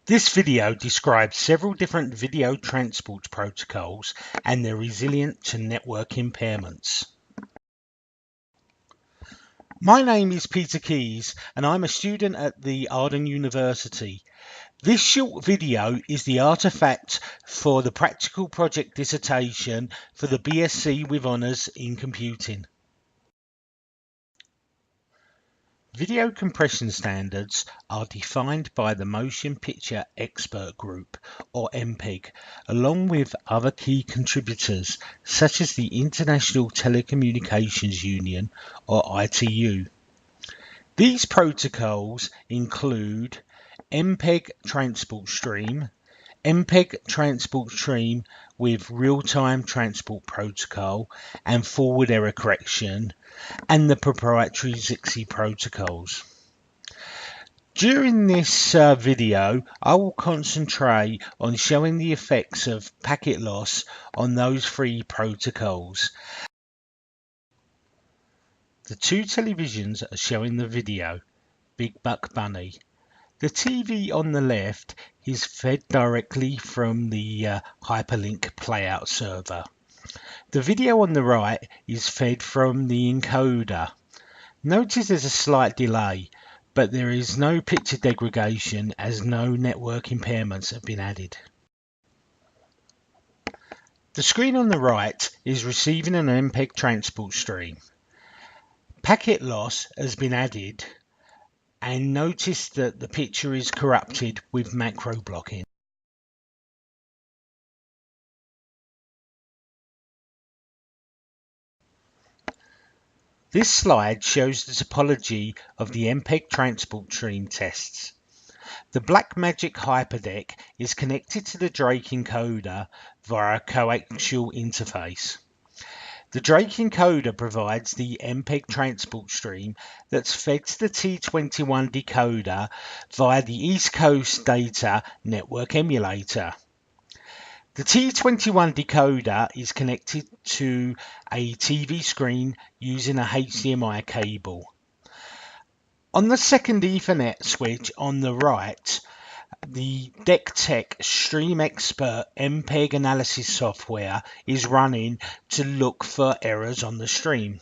This video describes several different video transport protocols and their resilience to network impairments. My name is Peter Keys and I'm a student at the Arden University. This short video is the artifact for the practical project dissertation for the BSc with Honours in Computing. Video compression standards are defined by the Motion Picture Expert Group, or MPEG, along with other key contributors such as the International Telecommunications Union, or ITU. These protocols include MPEG Transport Stream, MPEG Transport Stream with Real-Time Transport Protocol and Forward Error Correction, and the proprietary Zixi protocols. During this video, I will concentrate on showing the effects of packet loss on those three protocols. The two televisions are showing the video, Big Buck Bunny. The TV on the left is fed directly from the hyperlink playout server. The video on the right is fed from the encoder. Notice there's a slight delay, but there is no picture degradation as no network impairments have been added. The screen on the right is receiving an MPEG transport stream. Packet loss has been added, and notice that the picture is corrupted with macro blocking. This slide shows the topology of the MPEG transport stream tests. The Blackmagic hyperdeck is connected to the Drake encoder via a coaxial interface. The Drake encoder provides the MPEG transport stream that's fed to the T21 decoder via the East Coast Data Network emulator. The T21 decoder is connected to a TV screen using a HDMI cable. On the second Ethernet switch on the right, the DECTEC Stream Expert MPEG analysis software is running to look for errors on the stream.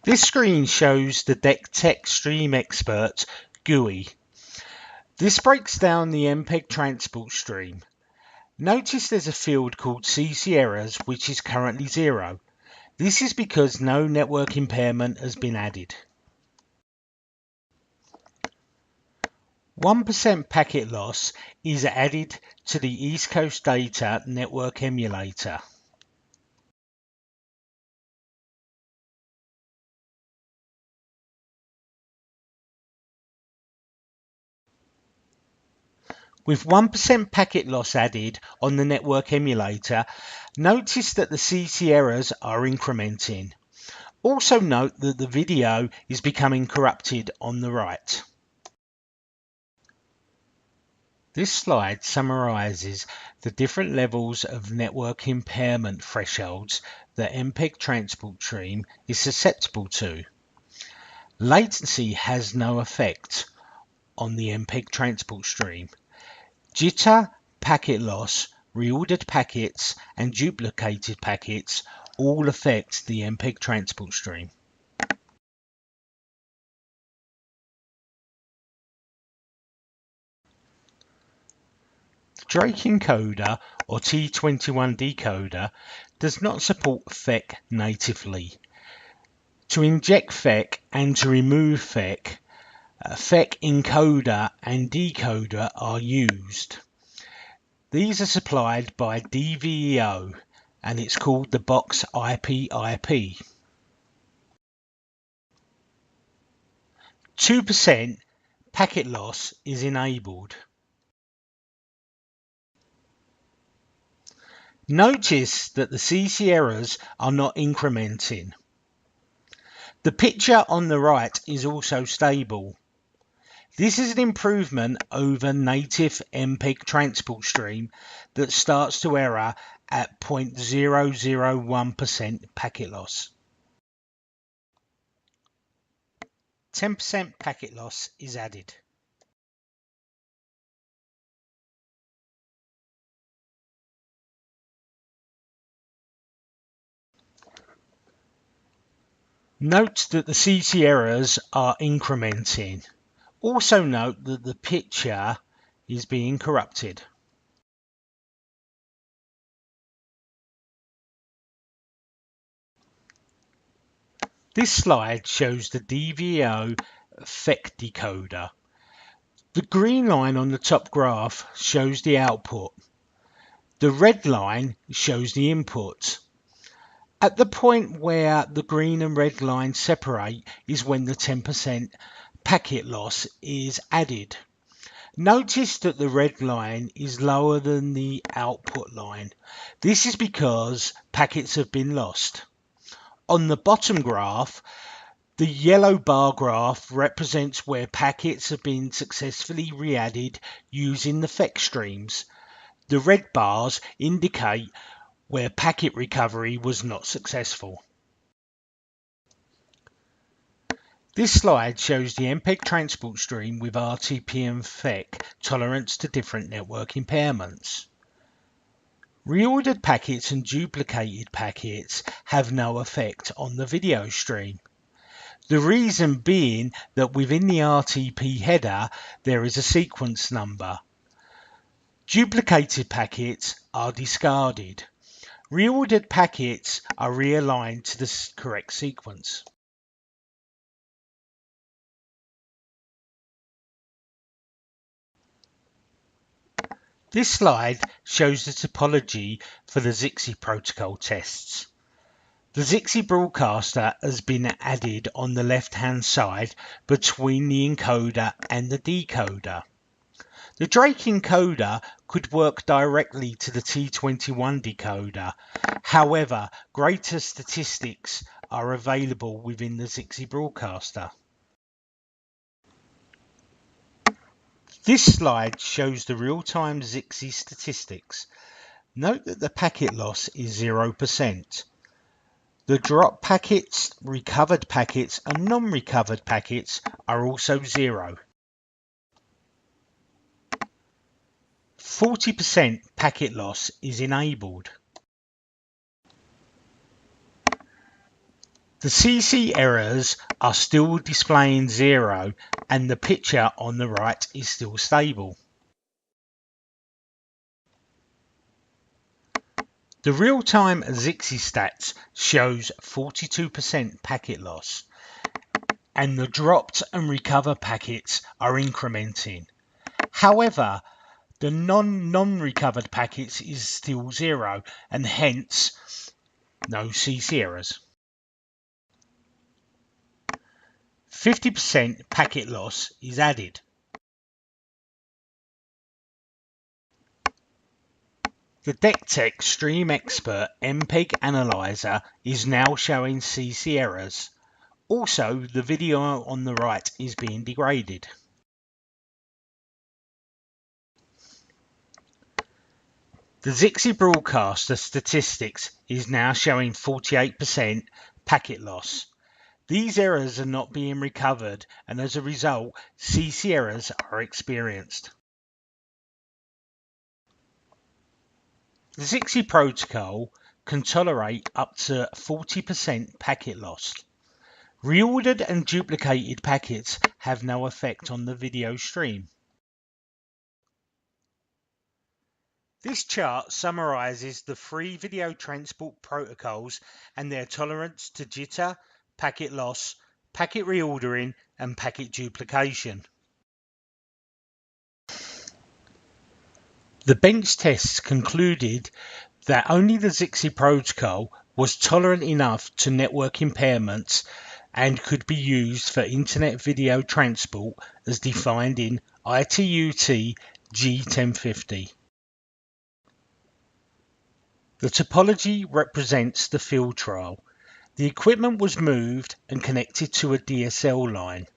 This screen shows the DECTEC Stream Expert GUI. This breaks down the MPEG transport stream. Notice there's a field called CC errors which is currently 0. This is because no network impairment has been added. 1% packet loss is added to the East Coast Data Network emulator. With 1% packet loss added on the network emulator, notice that the CC errors are incrementing. Also note that the video is becoming corrupted on the right. This slide summarizes the different levels of network impairment thresholds that MPEG transport stream is susceptible to. Latency has no effect on the MPEG transport stream. Jitter, packet loss, reordered packets, and duplicated packets all affect the MPEG transport stream. The Drake encoder or T21 decoder does not support FEC natively. To inject FEC and to remove FEC, FEC encoder and decoder are used. These are supplied by DVEO and it's called the box IP. 2% packet loss is enabled. Notice that the CC errors are not incrementing. The picture on the right is also stable. This is an improvement over native MPEG transport stream that starts to error at 0.001% packet loss. 10% packet loss is added. Note that the CC errors are incrementing. Also note that the picture is being corrupted. This slide shows the DVO effect decoder. The green line on the top graph shows the output. The red line shows the input. At the point where the green and red lines separate is when the 10% packet loss is added. Notice that the red line is lower than the output line. This is because packets have been lost. On the bottom graph, the yellow bar graph represents where packets have been successfully re-added using the FEC streams. The red bars indicate where packet recovery was not successful. This slide shows the MPEG transport stream with RTP and FEC tolerance to different network impairments. Reordered packets and duplicated packets have no effect on the video stream. The reason being that within the RTP header there is a sequence number. Duplicated packets are discarded. Reordered packets are realigned to the correct sequence. This slide shows the topology for the Zixi protocol tests. The Zixi broadcaster has been added on the left-hand side between the encoder and the decoder. The Drake encoder could work directly to the T21 decoder. However, greater statistics are available within the Zixi broadcaster. This slide shows the real-time Zixi statistics. Note that the packet loss is 0%. The drop packets, recovered packets and non-recovered packets are also 0. 40% packet loss is enabled. The CC errors are still displaying 0 and the picture on the right is still stable. The real-time Zixi stats shows 42% packet loss and the dropped and recovered packets are incrementing. However, the non-recovered packets is still 0 and hence no CC errors. 50% packet loss is added. The DECTEC Stream Expert MPEG Analyzer is now showing CC errors. Also, the video on the right is being degraded. The Zixi broadcaster statistics is now showing 48% packet loss. These errors are not being recovered and as a result, CC errors are experienced. The Zixi protocol can tolerate up to 40% packet loss. Reordered and duplicated packets have no effect on the video stream. This chart summarizes the 3 video transport protocols and their tolerance to jitter, packet loss, packet reordering, and packet duplication. The bench tests concluded that only the Zixi protocol was tolerant enough to network impairments and could be used for internet video transport as defined in ITU-T G1050. The topology represents the field trial. The equipment was moved and connected to a DSL line.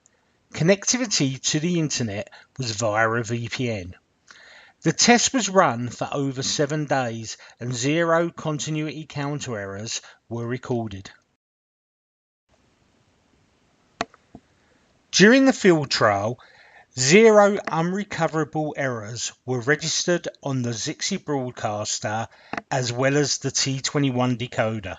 Connectivity to the internet was via a VPN. The test was run for over 7 days and 0 continuity counter errors were recorded. During the field trial, 0 unrecoverable errors were registered on the Zixi broadcaster as well as the T21 decoder.